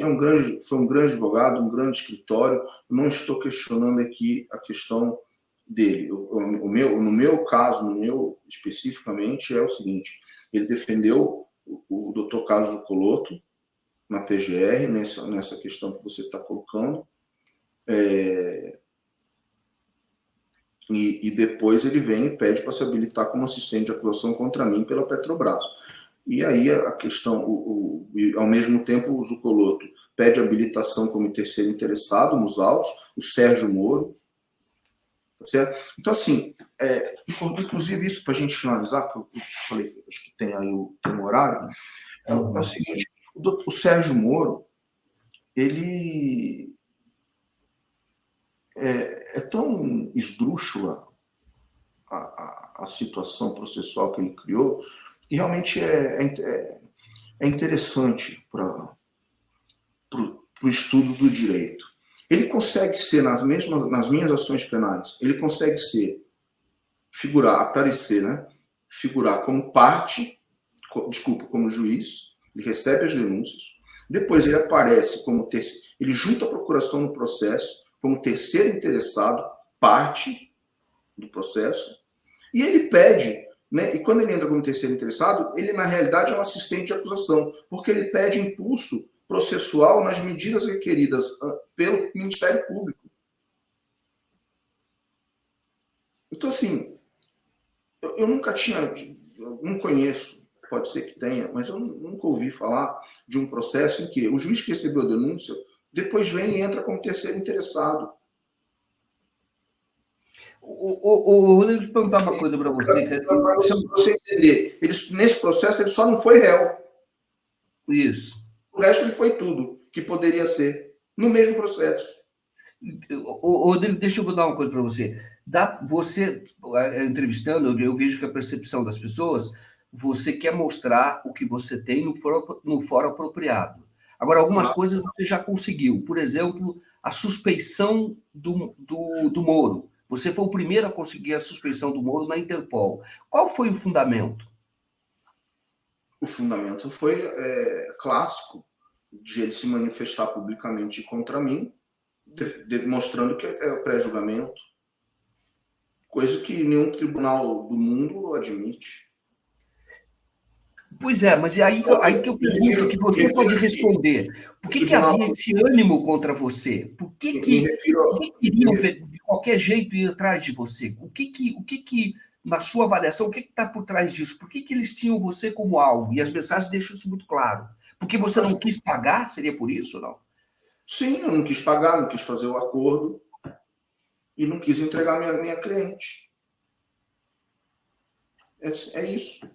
Speaker 2: foi um grande advogado, um grande escritório. Não estou questionando aqui a questão dele. No meu caso, especificamente, é o seguinte: ele defendeu o Dr. Carlos Zucoloto na PGR, nessa questão que você está colocando. E depois ele vem e pede para se habilitar como assistente de acusação contra mim pela Petrobras. E aí a questão, ao mesmo tempo, o Zucoloto pede habilitação como terceiro interessado nos autos, o Sérgio Moro. Tá certo? Então, assim, inclusive isso para a gente finalizar, porque eu te falei, acho que tem aí um horário, é o seguinte: o Sérgio Moro, ele é tão esdrúxula a situação processual que ele criou, que realmente é interessante para o estudo do direito. Ele consegue ser, nas minhas ações penais, ele consegue figurar como parte, como juiz, ele recebe as denúncias, depois ele aparece ele junta a procuração no processo, como terceiro interessado, parte do processo, e ele pede, né? E quando ele entra como terceiro interessado, ele na realidade é um assistente de acusação, porque ele pede impulso processual nas medidas requeridas pelo Ministério Público. Então, assim, eu nunca não conheço, pode ser que tenha, mas eu nunca ouvi falar de um processo em que o juiz que recebeu a denúncia depois vem e entra como terceiro interessado.
Speaker 3: Rodrigo, deixa eu perguntar uma coisa para você.
Speaker 2: Para você entender, nesse processo ele só não foi réu.
Speaker 3: Isso.
Speaker 2: O resto ele foi tudo que poderia ser no mesmo processo.
Speaker 3: Rodrigo, deixa eu dar uma coisa para você. Você, entrevistando, eu vejo que a percepção das pessoas, você quer mostrar o que você tem no fórum apropriado. Agora, algumas coisas você já conseguiu. Por exemplo, a suspeição do Moro. Você foi o primeiro a conseguir a suspeição do Moro na Interpol. Qual foi o fundamento?
Speaker 2: O fundamento foi clássico, de ele se manifestar publicamente contra mim, demonstrando que é pré-julgamento. Coisa que nenhum tribunal do mundo admite.
Speaker 3: Pois é, mas é aí que eu pergunto, que você pode responder. Por que havia esse ânimo contra você? Por que queriam, de qualquer jeito, ir atrás de você? O que na sua avaliação, o que está por trás disso? Por que eles tinham você como alvo? E as mensagens deixam isso muito claro. Porque você não quis pagar? Seria por isso, não?
Speaker 2: Sim, eu não quis pagar, não quis fazer o acordo e não quis entregar minha cliente. É isso.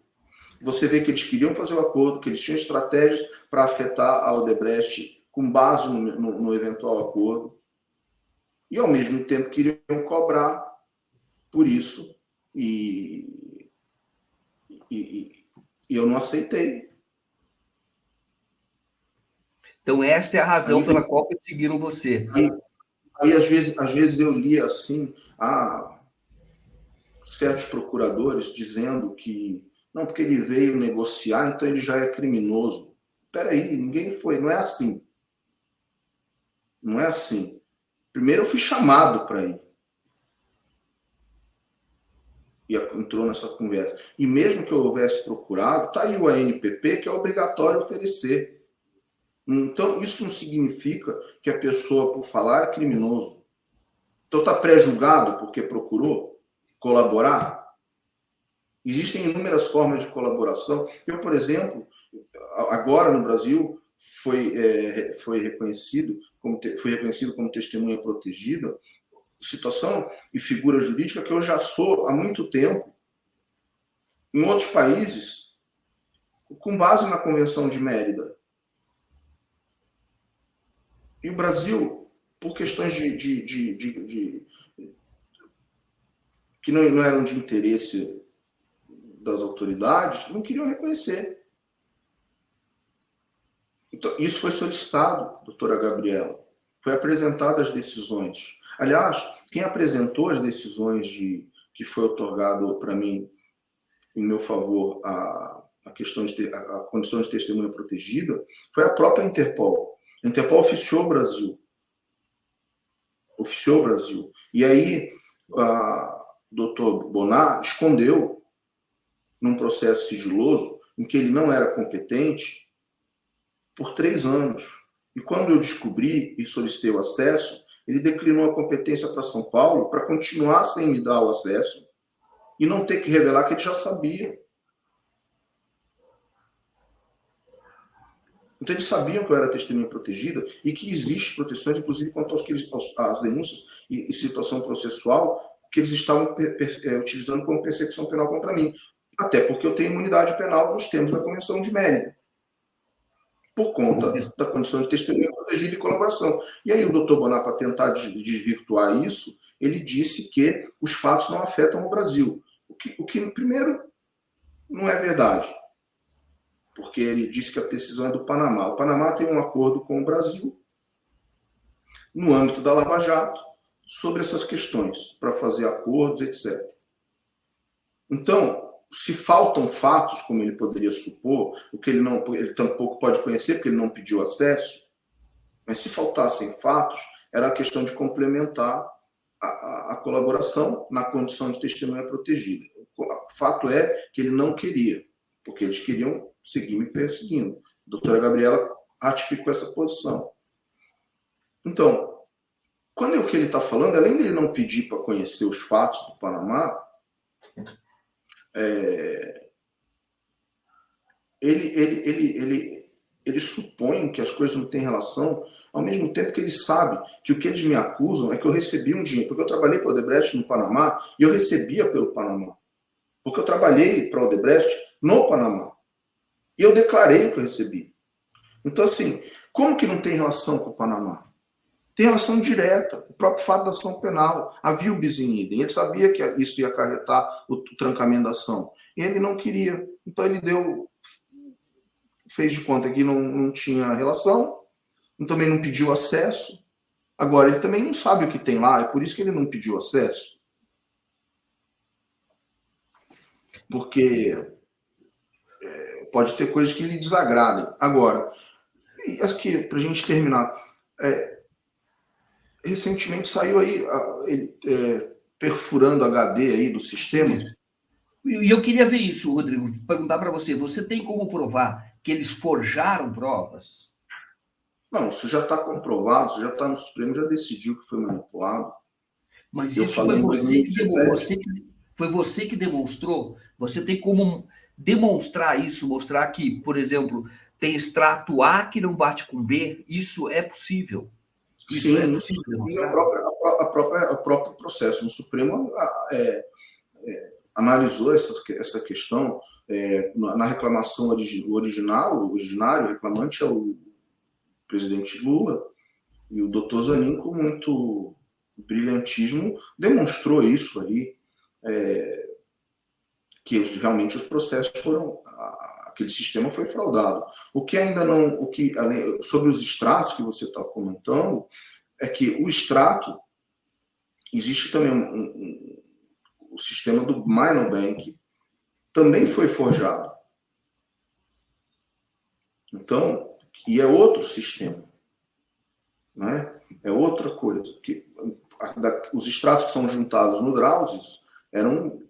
Speaker 2: Você vê que eles queriam fazer o acordo, que eles tinham estratégias para afetar a Odebrecht com base no eventual acordo. E, ao mesmo tempo, queriam cobrar por isso. E eu não aceitei.
Speaker 3: Então, esta é a razão pela qual perseguiram você.
Speaker 2: Aí às vezes, eu lia assim, certos procuradores dizendo que não, porque ele veio negociar, então ele já é criminoso. Espera aí, ninguém foi. Não é assim. Não é assim. Primeiro eu fui chamado para ir. E entrou nessa conversa. E mesmo que eu houvesse procurado, está aí o ANPP, que é obrigatório oferecer. Então, isso não significa que a pessoa, por falar, é criminoso. Então, está pré-julgado porque procurou colaborar? Existem inúmeras formas de colaboração. Eu, por exemplo, agora no Brasil, foi reconhecido como testemunha protegida, situação e figura jurídica que eu já sou há muito tempo em outros países, com base na Convenção de Mérida. E o Brasil, por questões que não eram de interesse das autoridades, não queriam reconhecer. Então, isso foi solicitado, doutora Gabriela. Foi apresentadas as decisões. Aliás, quem apresentou as decisões que foi otorgado para mim, em meu favor, a condição de testemunha protegida, foi a própria Interpol. A Interpol oficiou o Brasil. E aí, o doutor Bonar escondeu, num processo sigiloso, em que ele não era competente, por 3 anos. E quando eu descobri e solicitei o acesso, ele declinou a competência para São Paulo para continuar sem me dar o acesso e não ter que revelar que ele já sabia. Então, eles sabiam que eu era testemunha protegida e que existe proteções, inclusive quanto às denúncias e situação processual que eles estavam utilizando como persecução penal contra mim. Até porque eu tenho imunidade penal nos termos da Convenção de Mérida, por conta da condição de testemunha protegida e colaboração. E aí o doutor Bonar, para tentar desvirtuar isso, ele disse que os fatos não afetam o Brasil. O que primeiro, não é verdade. Porque ele disse que a decisão é do Panamá. O Panamá tem um acordo com o Brasil, no âmbito da Lava Jato, sobre essas questões, para fazer acordos, etc. Então, se faltam fatos, como ele poderia supor, o que ele tampouco pode conhecer, porque ele não pediu acesso, mas se faltassem fatos, era a questão de complementar a colaboração na condição de testemunha protegida. O fato é que ele não queria, porque eles queriam seguir me perseguindo. A doutora Gabriela ratificou essa posição. Então, quando o que ele está falando, além dele não pedir para conhecer os fatos do Panamá, ele supõe que as coisas não têm relação, ao mesmo tempo que ele sabe que o que eles me acusam é que eu recebi um dinheiro, porque eu trabalhei para o Odebrecht no Panamá e eu recebia pelo Panamá, porque eu trabalhei para o Odebrecht no Panamá e eu declarei que eu recebi. Então, assim, como que não tem relação com o Panamá? Tem relação direta, o próprio fato da ação penal. Havia o bis in idem, ele sabia que isso ia acarretar o trancamento da ação. E ele não queria. Então ele fez de conta que não tinha relação, também não pediu acesso. Agora, ele também não sabe o que tem lá, é por isso que ele não pediu acesso. Porque pode ter coisas que lhe desagradem. Agora, aqui, para a gente terminar, recentemente saiu aí perfurando HD aí do sistema.
Speaker 3: E eu queria ver isso, Rodrigo, perguntar para você, você tem como provar que eles forjaram provas?
Speaker 2: Não, isso já está comprovado, isso já está no Supremo, já decidiu que foi manipulado.
Speaker 3: Mas
Speaker 2: Eu
Speaker 3: isso
Speaker 2: falei em 2017.
Speaker 3: foi você que demonstrou? Você tem como demonstrar isso, mostrar que, por exemplo, tem extrato A que não bate com B? Isso é possível. Isso é
Speaker 2: Sim,
Speaker 3: possível demonstrar?
Speaker 2: o próprio processo no Supremo analisou essa questão na reclamação originário, o reclamante é o presidente Lula, e o doutor Zanin, com muito brilhantismo, demonstrou isso ali, que realmente os processos foram, aquele sistema foi fraudado. O que ainda não, sobre os extratos que você está comentando, é que o extrato, existe também o sistema do Minor Bank, também foi forjado. Então, e é outro sistema, né? É outra coisa. Os extratos que são juntados no Drauzes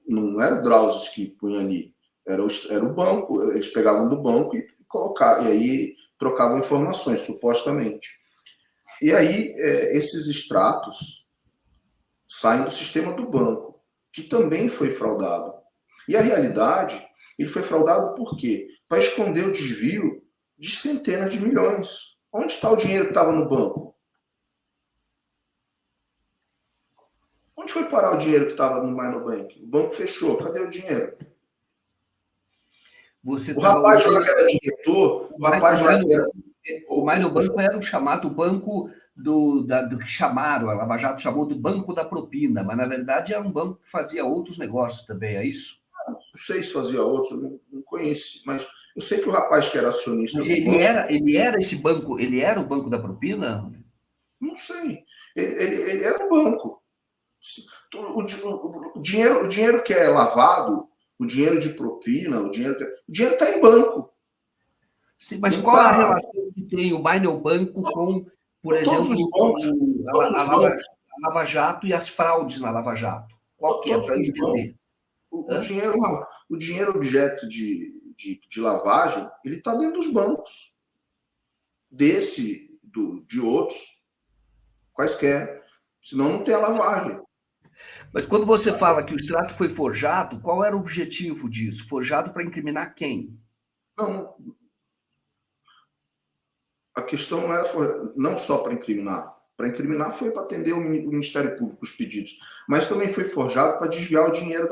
Speaker 2: não era o Drauzes que punha ali, era o banco, eles pegavam do banco e colocavam, e aí trocavam informações, supostamente. E aí, esses extratos saem do sistema do banco, que também foi fraudado. E a realidade, ele foi fraudado por quê? Para esconder o desvio de centenas de milhões. Onde está o dinheiro que estava no banco? Onde foi parar o dinheiro que estava no Minor Bank? O banco fechou. Cadê o dinheiro?
Speaker 3: Você
Speaker 2: O rapaz lá que era diretor,
Speaker 3: o Minor Banco era o chamado banco do que chamaram, a Lava Jato chamou do Banco da Propina, mas na verdade era um banco que fazia outros negócios também, é isso?
Speaker 2: Não sei se fazia outros, eu não conheci, mas eu sei que o rapaz que era acionista
Speaker 3: Mas
Speaker 2: do banco.
Speaker 3: ele era esse banco, ele era o Banco da Propina?
Speaker 2: Não sei. Ele era um banco. O dinheiro que é lavado, o dinheiro de propina, o dinheiro está em banco.
Speaker 3: Sim, mas qual a relação que tem o Minor Banco com, por exemplo, a Lava Jato e as fraudes na Lava Jato? Qual que é, para entender?
Speaker 2: O dinheiro objeto de lavagem, ele está dentro dos bancos. De outros, quaisquer. Senão não tem a lavagem.
Speaker 3: Mas quando você fala que o extrato foi forjado, qual era o objetivo disso? Forjado para incriminar quem?
Speaker 2: Não. A questão não era não só para incriminar. Para incriminar foi para atender o Ministério Público, os pedidos. Mas também foi forjado para desviar o dinheiro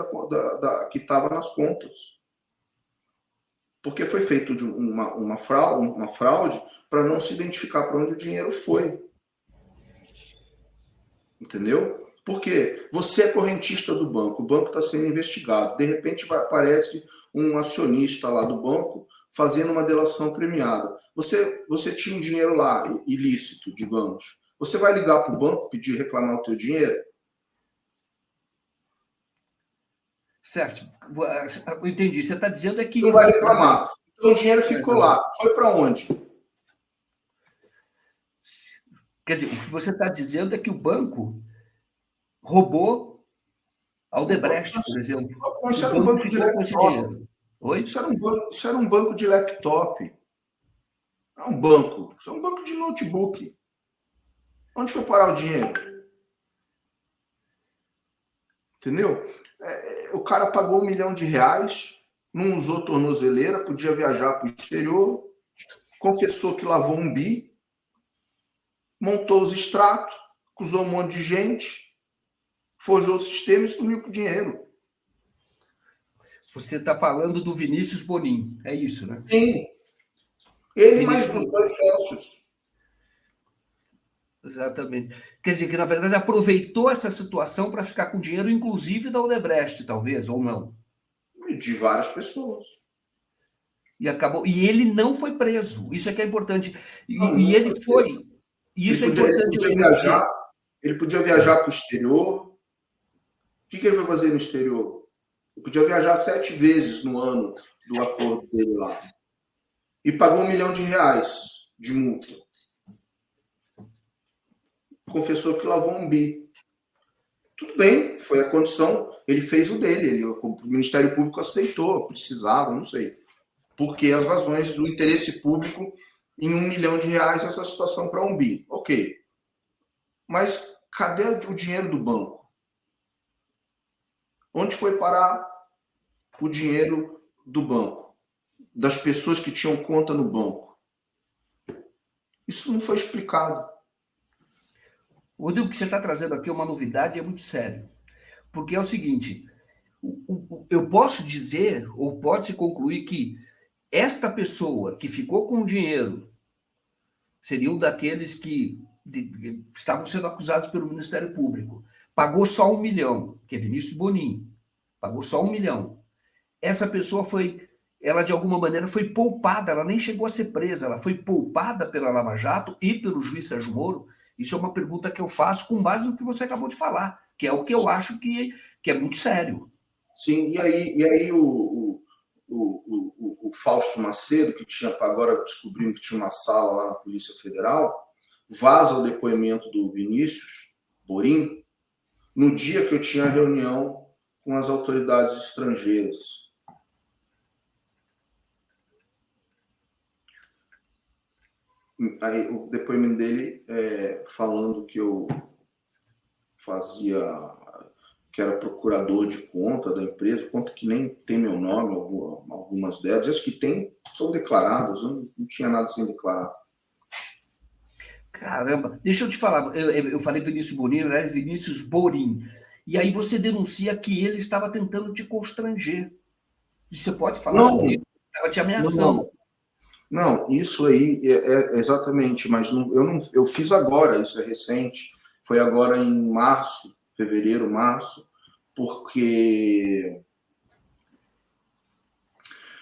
Speaker 2: que estava nas contas. Porque foi feito de uma fraude para não se identificar para onde o dinheiro foi. Entendeu? Porque você é correntista do banco, o banco está sendo investigado. De repente aparece um acionista lá do banco fazendo uma delação premiada. Você tinha um dinheiro lá, ilícito, digamos. Você vai ligar para o banco pedir reclamar o teu dinheiro?
Speaker 3: Certo. Eu entendi. Você está dizendo é que...
Speaker 2: Não vai reclamar. Então o dinheiro ficou lá. Foi para onde?
Speaker 3: Quer dizer, o que você está dizendo é que o banco roubou a Odebrecht, por exemplo.
Speaker 2: Isso era um banco de laptop.
Speaker 3: Oi?
Speaker 2: Isso era um banco de laptop. Não é um banco. Isso é um banco de notebook. Onde foi parar o dinheiro? Entendeu? O cara pagou R$1 milhão, não usou tornozeleira, podia viajar para o exterior, confessou que lavou um bi, montou os extratos, acusou um monte de gente, forjou o sistema e sumiu com o dinheiro.
Speaker 3: Você está falando do Vinícius Bonin, é isso, né?
Speaker 2: Sim. Ele mais os 2 sócios.
Speaker 3: Exatamente. Quer dizer, que na verdade aproveitou essa situação para ficar com dinheiro, inclusive da Odebrecht, talvez, ou não?
Speaker 2: De várias pessoas.
Speaker 3: E acabou. E ele não foi preso. Isso é que é importante. E ele foi. Isso é importante.
Speaker 2: Ele podia viajar para o exterior. O que ele vai fazer no exterior? Ele podia viajar 7 vezes no ano do acordo dele lá. E pagou R$1 milhão de multa. Confessou que lavou um bi. Tudo bem, foi a condição, ele fez o dele, o Ministério Público aceitou, precisava, não sei. Porque as razões do interesse público em R$1 milhão essa situação para 1 bi. Ok. Mas cadê o dinheiro do banco? Onde foi parar o dinheiro do banco? Das pessoas que tinham conta no banco? Isso não foi explicado.
Speaker 3: Rodrigo, o que você está trazendo aqui é uma novidade, é muito sério. Porque é o seguinte, eu posso dizer, ou pode-se concluir que esta pessoa que ficou com o dinheiro seria um daqueles que estavam sendo acusados pelo Ministério Público. Pagou só 1 milhão, que é Vinícius Bonin. Pagou só 1 milhão. Essa pessoa ela de alguma maneira foi poupada, ela nem chegou a ser presa, ela foi poupada pela Lava Jato e pelo juiz Sérgio Moro. Isso é uma pergunta que eu faço com base no que você acabou de falar, que é o que eu acho que é muito sério.
Speaker 2: Sim, e aí o Fausto Macedo, que tinha, agora descobrindo que tinha uma sala lá na Polícia Federal, vaza o depoimento do Vinícius Borin no dia que eu tinha reunião com as autoridades estrangeiras. Aí, o depoimento dele falando que eu que era procurador de conta da empresa, conta que nem tem meu nome, algumas delas, as que tem são declaradas, eu não tinha nada sem declarar.
Speaker 3: Caramba, deixa eu te falar, eu falei Vinícius Bonin, né? Vinícius Borin, e aí você denuncia que ele estava tentando te constranger. Você pode falar sobre isso? Estava te ameaçando.
Speaker 2: Não, isso aí exatamente, mas eu fiz agora, isso é recente, foi agora em março, fevereiro, março, porque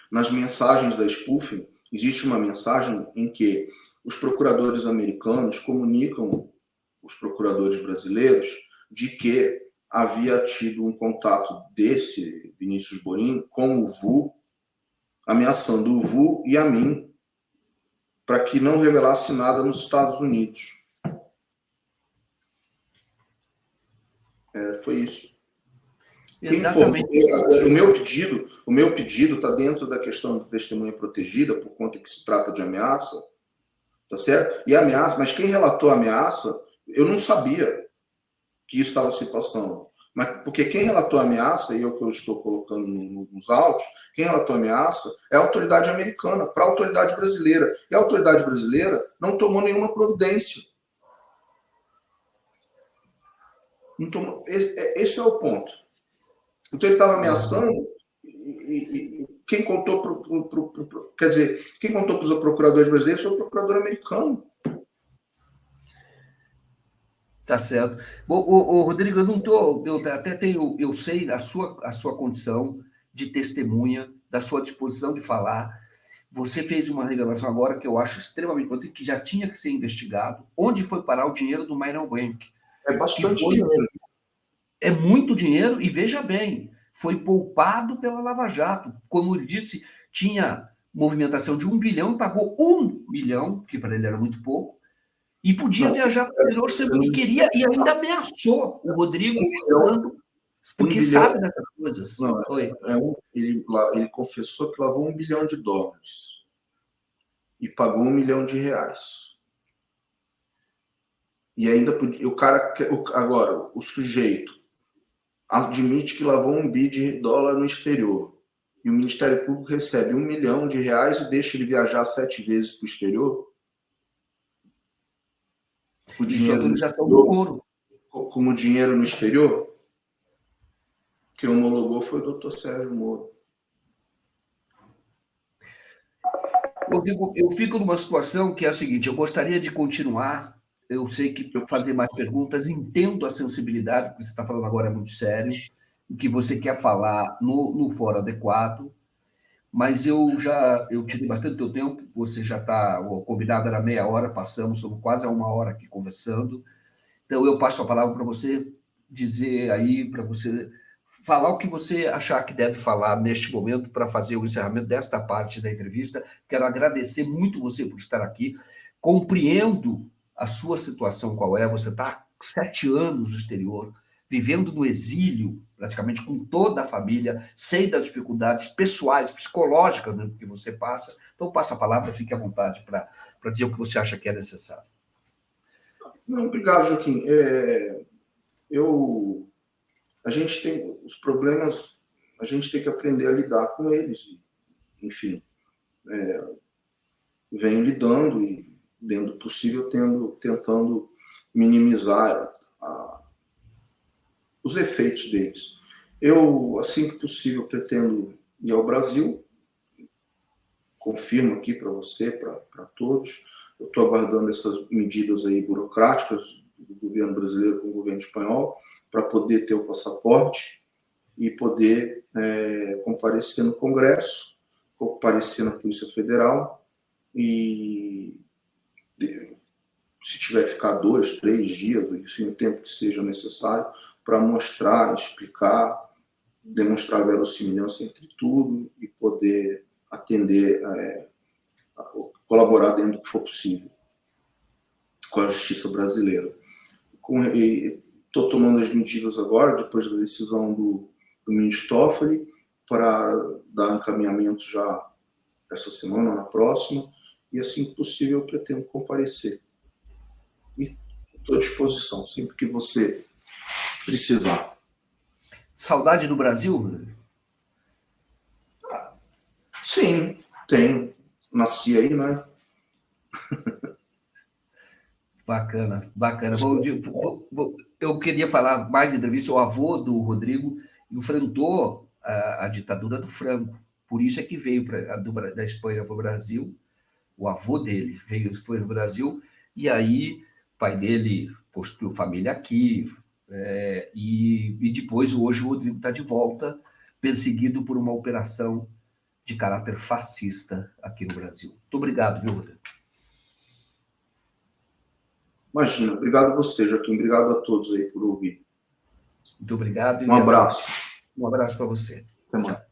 Speaker 2: nas mensagens da spoofing existe uma mensagem em que os procuradores americanos comunicam os procuradores brasileiros de que havia tido um contato desse Vinícius Borin com o VU, ameaçando o VU e a mim, para que não revelasse nada nos Estados Unidos. Foi isso.
Speaker 3: Exatamente.
Speaker 2: O meu pedido está dentro da questão de testemunha protegida, por conta que se trata de ameaça, tá certo? E ameaça, mas quem relatou a ameaça, eu não sabia que isso estava se passando. Mas, porque quem relatou a ameaça, e é o que eu estou colocando nos autos, quem relatou a ameaça é a autoridade americana para a autoridade brasileira. E a autoridade brasileira não tomou nenhuma providência. Não tomou, esse é o ponto. Então ele estava ameaçando e quem contou quer dizer, quem contou para os procuradores brasileiros foi o procurador americano.
Speaker 3: Tá certo. Bom, Rodrigo, eu até tenho, eu sei a sua condição de testemunha, da sua disposição de falar. Você fez uma revelação agora que eu acho extremamente importante, que já tinha que ser investigado. Onde foi parar o dinheiro do Minor Bank?
Speaker 2: É bastante dinheiro.
Speaker 3: É muito dinheiro, e veja bem, foi poupado pela Lava Jato. Como ele disse, tinha movimentação de 1 bilhão e pagou 1 milhão, que para ele era muito pouco, e podia viajar para o exterior sempre que queria, e ainda ameaçou o Rodrigo, porque sabe dessas coisas.
Speaker 2: Não, ele confessou que lavou $1 bilhão e pagou R$1 milhão. E ainda podia, agora, o sujeito admite que lavou $1 bilhão no exterior. E o Ministério Público recebe R$1 milhão e deixa ele viajar 7 vezes para o exterior. O dinheiro no exterior, como dinheiro no exterior, quem homologou foi o Dr. Sérgio Moro.
Speaker 3: Eu fico numa situação que é a seguinte, eu gostaria de continuar, eu sei que fazer mais perguntas, entendo a sensibilidade, o que você está falando agora é muito sério, o que você quer falar no fórum adequado, mas eu tirei bastante teu tempo, você já está, o combinado era meia hora, passamos, estamos quase a 1 hora aqui conversando, então eu passo a palavra para você dizer aí, para você falar o que você achar que deve falar neste momento para fazer o encerramento desta parte da entrevista. Quero agradecer muito você por estar aqui, compreendo a sua situação qual é, você está há 7 anos no exterior, vivendo no exílio, praticamente com toda a família, sei das dificuldades pessoais, psicológicas, né, que você passa. Então, passa a palavra, fique à vontade para dizer o que você acha que é necessário.
Speaker 2: Não, obrigado, Joaquim. A gente tem os problemas, a gente tem que aprender a lidar com eles. Enfim, venho lidando e, dentro do possível, tentando minimizar os efeitos deles. Eu, assim que possível, pretendo ir ao Brasil. Confirmo aqui para você, para todos. Eu estou aguardando essas medidas aí burocráticas do governo brasileiro com o governo espanhol para poder ter o passaporte e poder comparecer no Congresso, comparecer na Polícia Federal e, se tiver que ficar 2, 3 dias, enfim, o tempo que seja necessário, para mostrar, explicar, demonstrar a verossimilhança entre tudo e poder atender, colaborar dentro do que for possível com a justiça brasileira. Estou tomando as medidas agora, depois da decisão do ministro Toffoli, para dar encaminhamento já essa semana, na próxima, e assim que possível eu pretendo comparecer. E estou à disposição, sempre que você precisar.
Speaker 3: Saudade do Brasil, Rodrigo?
Speaker 2: Sim, tenho. Nasci aí, né?
Speaker 3: Bacana, bacana. Eu queria falar mais de entrevista. O avô do Rodrigo enfrentou a ditadura do Franco. Por isso é que veio da Espanha para o Brasil. O avô dele foi para o Brasil. E aí, o pai dele construiu família aqui. E depois, hoje, o Rodrigo está de volta, perseguido por uma operação de caráter fascista aqui no Brasil. Muito obrigado, viu, Rodrigo?
Speaker 2: Imagina, obrigado a você, Joaquim, obrigado a todos aí por ouvir.
Speaker 3: Muito obrigado.
Speaker 2: Um abraço.
Speaker 3: Um abraço para você.
Speaker 2: Até mais.
Speaker 3: Tchau.